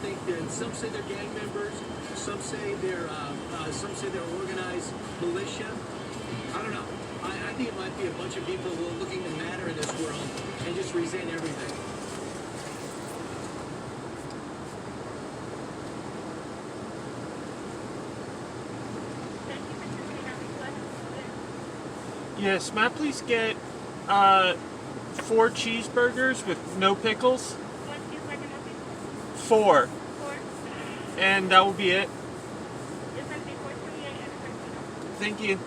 think that some say they're gang members, some say they're organized militia. I don't know. I think it might be a bunch of people who are looking to matter in this world and just resent everything. Yes, may I please get 4 cheeseburgers with no pickles? 4. And that will be it. Thank you.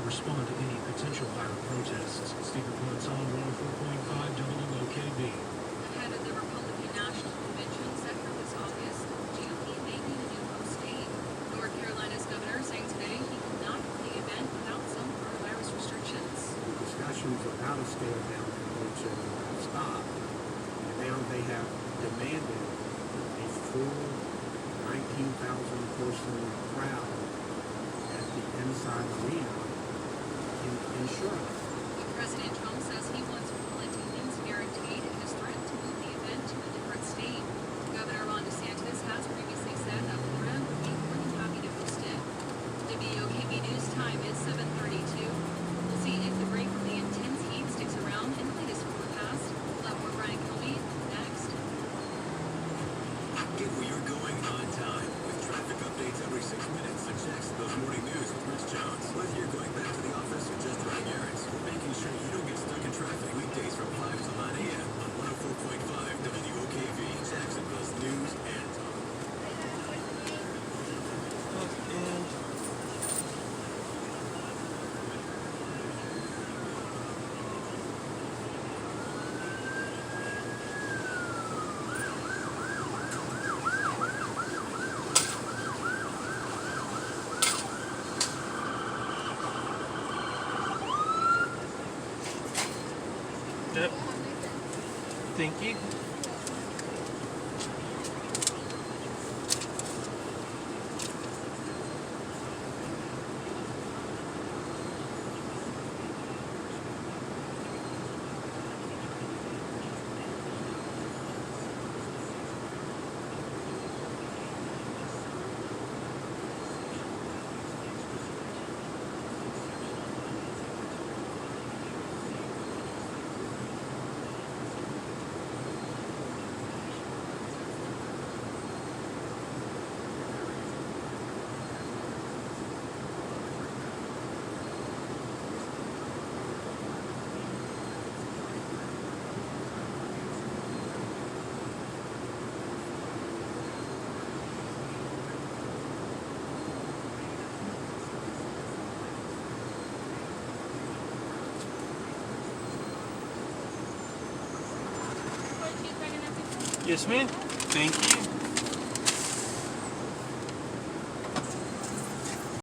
Respond to any potential violent protests. Stephen Quintz on 104.5 WOKV. Ahead of the Republican National Convention set for this August, GOP making a new host state. North Carolina's governor saying today he will not hold the event without some coronavirus restrictions. Discussions of how to scale down convention have stopped, and now they have demanded a full 19,000-person crowd at the inside arena in Charlotte. But President Trump says he wants full attendance guaranteed and has threatened to move the event to a different state. Governor Ron DeSantis has previously said that Florida would be more than happy to host it. WOKV News time is 7:32. We'll see if the break from the intense heat sticks around in the latest forecast. We'll have more Brian Kilby next. Get where you're going on time with traffic updates every 6 minutes. And checks those morning news with Rich Jones. Whether you're going back to the office or just running errands, we're making sure you don't get stuck in traffic weekdays from 5 to 9 a.m. on 104.5 WOKV, Jacksonville's news and talk. Yep. Thank you. Yes, ma'am. Thank you.